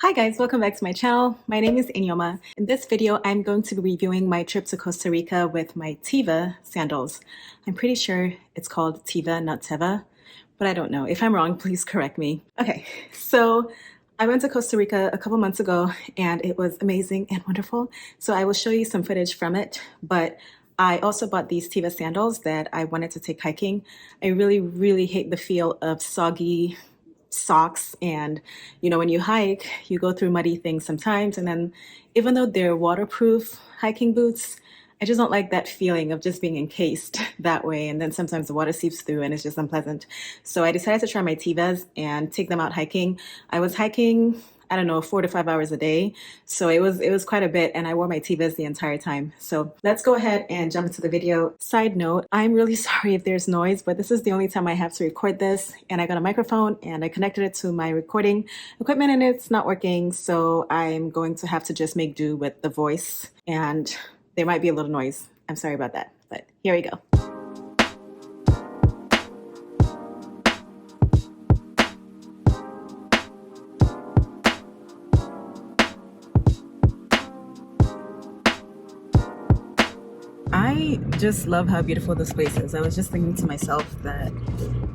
Hi guys, welcome back to my channel. My name is Inyoma. In this video, I'm going to be reviewing my trip to Costa Rica with my TEVA sandals. I'm pretty sure it's called TEVA, not TEVA, but I don't know. If I'm wrong, please correct me. Okay, so I went to Costa Rica a couple months ago and it was amazing and wonderful. So I will show you some footage from it, but I also bought these TEVA sandals that I wanted to take hiking. I really hate the feel of soggy socks, and when you hike you go through muddy things sometimes, and then even though they're waterproof hiking boots, I just don't like that feeling of just being encased that way, and then sometimes the water seeps through and it's just unpleasant. So I decided to try my Tevas and take them out hiking. I was hiking, I don't know, 4 to 5 hours a day. So it was quite a bit, and I wore my Tevas the entire time. So let's go ahead and jump into the video. Side note, I'm really sorry if there's noise, but this is the only time I have to record this, and I got a microphone and I connected it to my recording equipment and it's not working. So I'm going to have to just make do with the voice, and there might be a little noise. I'm sorry about that, but here we go. I just love how beautiful this place is. I was just thinking to myself that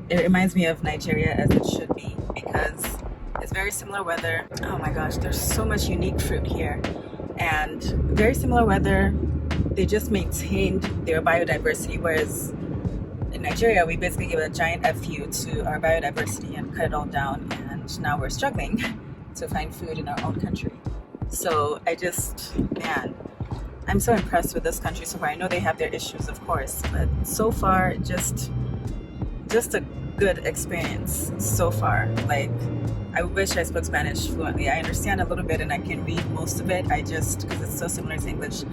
it reminds me of Nigeria, as it should be, because it's very similar weather. Oh my gosh, there's so much unique fruit here, and very similar weather. They just maintained their biodiversity, whereas in Nigeria we basically give a giant FU to our biodiversity and cut it all down, and now we're struggling to find food in our own country. So man, I'm so impressed with this country so far. I know they have their issues, of course, but so far, just a good experience so far. Like, I wish I spoke Spanish fluently. I understand a little bit and I can read most of it. Because it's so similar to English.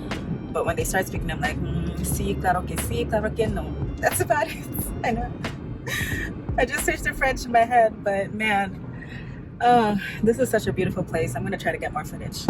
But when they start speaking, I'm like, sí, claro que no. That's about it. I know. I just switched to French in my head, but man, this is such a beautiful place. I'm gonna try to get more footage.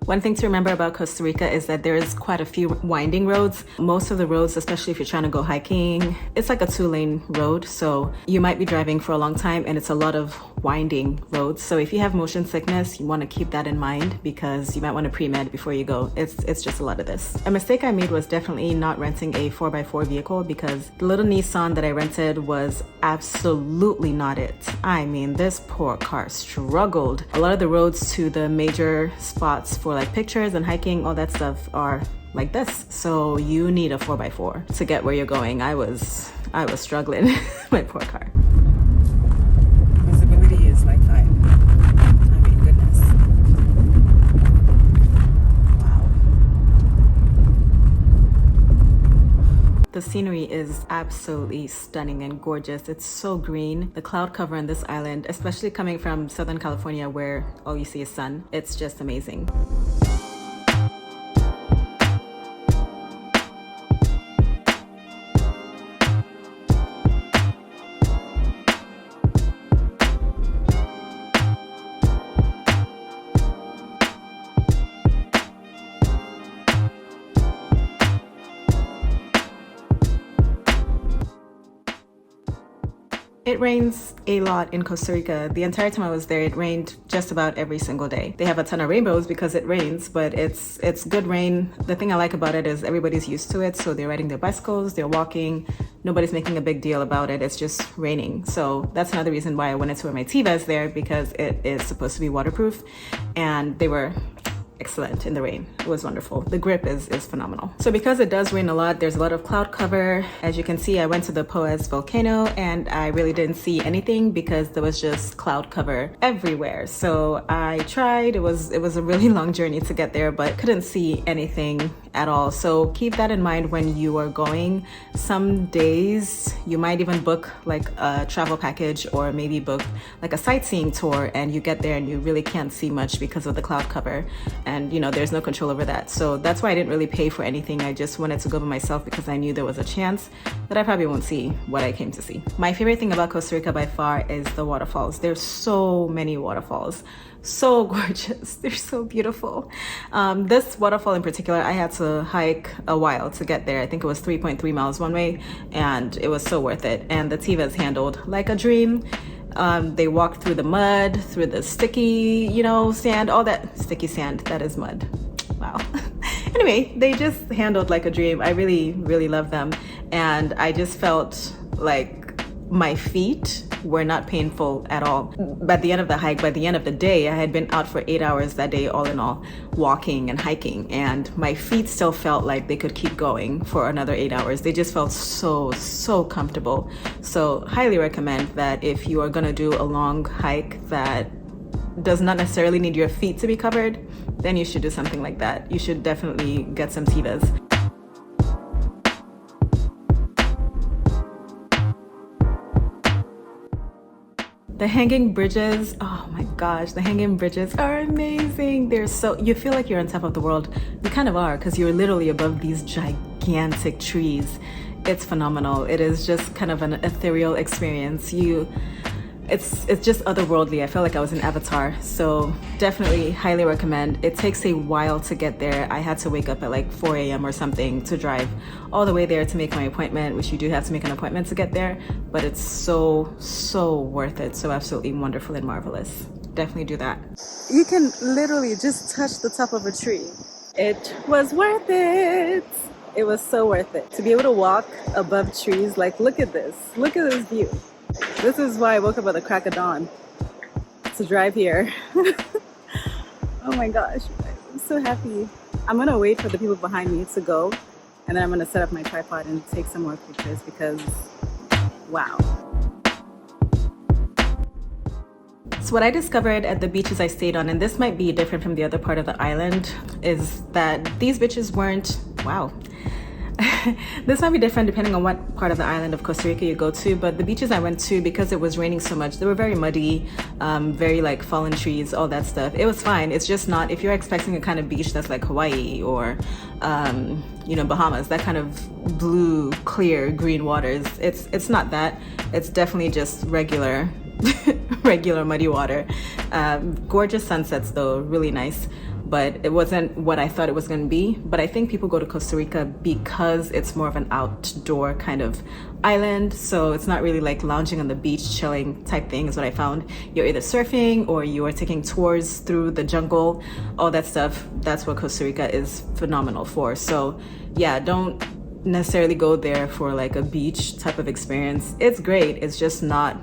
One thing to remember about Costa Rica is that there is quite a few winding roads. Most of the roads, especially if you're trying to go hiking, it's like a 2-lane road. So you might be driving for a long time and it's a lot of winding roads. So if you have motion sickness, you want to keep that in mind because you might want to pre-med before you go. It's just a lot of this. A mistake I made was definitely not renting a 4x4 vehicle, because the little Nissan that I rented was absolutely not it. I mean, this poor car struggled. A lot of the roads to the major spots for like pictures and hiking, all that stuff are like this. So you need a 4x4 to get where you're going. I was struggling. My poor car. Visibility is like fine. I mean, goodness. Wow. The scenery is absolutely stunning and gorgeous. It's so green. The cloud cover on this island, especially coming from Southern California where all you see is sun, it's just amazing. It rains a lot in Costa Rica. The entire time I was there, it rained just about every single day. They have a ton of rainbows because it rains, but it's good rain. The thing I like about it is everybody's used to it, so they're riding their bicycles, they're walking. Nobody's making a big deal about it. It's just raining. So that's another reason why I wanted to wear my TEVAs there, because it is supposed to be waterproof, and they were excellent in the rain. It was wonderful. The grip is phenomenal. So because it does rain a lot, there's a lot of cloud cover. As you can see, I went to the Poas volcano and I really didn't see anything because there was just cloud cover everywhere. So I tried. It was a really long journey to get there, but couldn't see anything at all. So keep that in mind when you are going. Some days you might even book like a travel package or maybe book like a sightseeing tour, and you get there and you really can't see much because of the cloud cover. And you know, there's no control over that. So that's why I didn't really pay for anything. I just wanted to go by myself because I knew there was a chance that I probably won't see what I came to see. My favorite thing about Costa Rica by far is the waterfalls. There's so many waterfalls. So gorgeous. They're so beautiful. This waterfall in particular, I had to hike a while to get there. I think it was 3.3 miles one way, and it was so worth it. And the TEVAs handled like a dream. They walked through the mud, through the sticky, sand, all that sticky sand, that is mud. Wow. Anyway, they just handled like a dream. I really, really love them. And I just felt like my feet were not painful at all. By the end of the hike, by the end of the day, I had been out for 8 hours that day, all in all, walking and hiking, and my feet still felt like they could keep going for another 8 hours. They just felt so comfortable. So highly recommend that if you are gonna do a long hike that does not necessarily need your feet to be covered, then you should do something like that. You should definitely get some TEVAs. The hanging bridges, oh my gosh, the hanging bridges are amazing. You feel like you're on top of the world. You kind of are, because you're literally above these gigantic trees. It's phenomenal. It is just kind of an ethereal experience. It's just otherworldly. I felt like I was in Avatar. So definitely highly recommend. It takes a while to get there. I had to wake up at like 4 a.m. or something to drive all the way there to make my appointment, which you do have to make an appointment to get there, but it's so worth it. So absolutely wonderful and marvelous. Definitely do that. You can literally just touch the top of a tree. It was worth it. It was so worth it. To be able to walk above trees, like look at this view. This is why I woke up at the crack of dawn to drive here. Oh my gosh, I'm so happy. I'm gonna wait for the people behind me to go, and then I'm gonna set up my tripod and take some more pictures because, wow. So what I discovered at the beaches I stayed on, and this might be different from the other part of the island, is that these beaches weren't, wow. This might be different depending on what part of the island of Costa Rica you go to, but the beaches I went to, because it was raining so much, they were very muddy, very like fallen trees, all that stuff. It was fine. It's just not, if you're expecting a kind of beach that's like Hawaii or Bahamas, that kind of blue, clear, green waters, it's not that. It's definitely just regular muddy water. Gorgeous sunsets though, really nice. But it wasn't what I thought it was going to be. But I think people go to Costa Rica because it's more of an outdoor kind of island. So it's not really like lounging on the beach, chilling type thing is what I found. You're either surfing or you are taking tours through the jungle, all that stuff. That's what Costa Rica is phenomenal for. So yeah, don't necessarily go there for like a beach type of experience. It's great. It's just not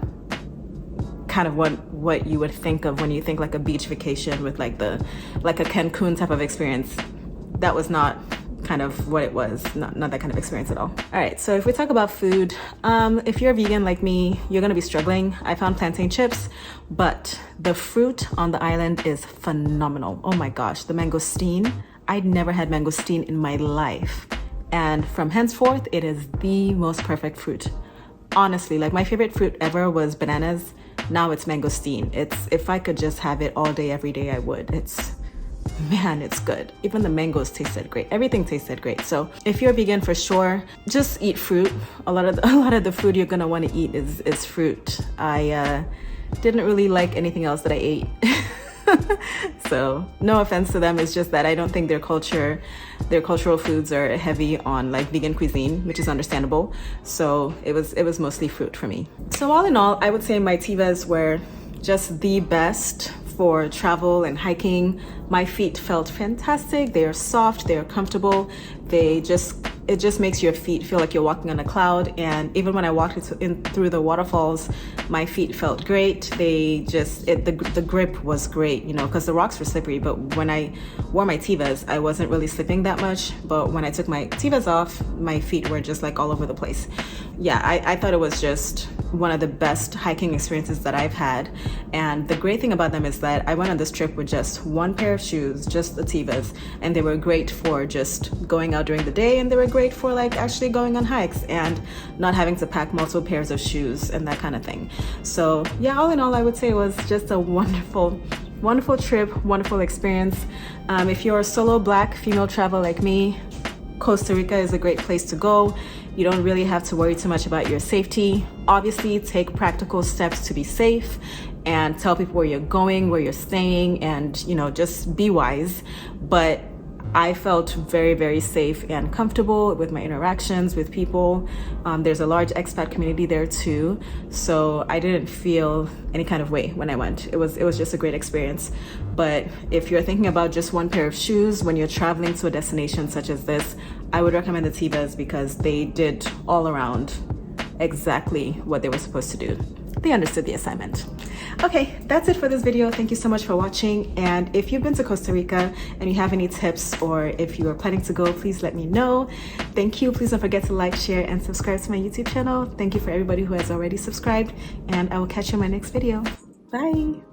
kind of what you would think of when you think like a beach vacation with like a Cancun type of experience. That was not kind of what it was, not that kind of experience at all. All right, so if we talk about food, if you're a vegan like me, you're gonna be struggling. I found plantain chips, but the fruit on the island is phenomenal. Oh my gosh, the mangosteen. I'd never had mangosteen in my life, and from henceforth it is the most perfect fruit. Honestly, like my favorite fruit ever was bananas. Now it's mangosteen. If I could just have it all day, every day, I would. Man, it's good. Even the mangoes tasted great. Everything tasted great. So if you're vegan, for sure, just eat fruit. A lot of the food you're gonna want to eat is fruit. I didn't really like anything else that I ate. So no offense to them, it's just that I don't think their cultural foods are heavy on like vegan cuisine, which is understandable. So it was mostly fruit for me. So all in all, I would say my TEVAs were just the best for travel and hiking. My feet felt fantastic. They are soft, they are comfortable. It just makes your feet feel like you're walking on a cloud. And even when I walked through the waterfalls, my feet felt great. The grip was great, you know, because the rocks were slippery. But when I wore my TEVAs, I wasn't really slipping that much. But when I took my TEVAs off, my feet were just like all over the place. Yeah, I thought it was just one of the best hiking experiences that I've had. And the great thing about them is that I went on this trip with just one pair of shoes, just the TEVAs, and they were great for just going out during the day, and they were great for like actually going on hikes and not having to pack multiple pairs of shoes and that kind of thing. So yeah, all in all, I would say it was just a wonderful trip, wonderful experience. If you're a solo Black female traveler like me, Costa Rica is a great place to go. You don't really have to worry too much about your safety. Obviously, take practical steps to be safe and tell people where you're going, where you're staying, and you know, just be wise. But I felt very, very safe and comfortable with my interactions with people. There's a large expat community there too, so I didn't feel any kind of way when I went. It was just a great experience. But if you're thinking about just one pair of shoes when you're traveling to a destination such as this, I would recommend the TEVAs because they did all around exactly what they were supposed to do. They understood the assignment. Okay, that's it for this video. Thank you so much for watching. And if you've been to Costa Rica and you have any tips, or if you are planning to go, please let me know. Thank you. Please don't forget to like, share, and subscribe to my YouTube channel. Thank you for everybody who has already subscribed, and I will catch you in my next video. Bye.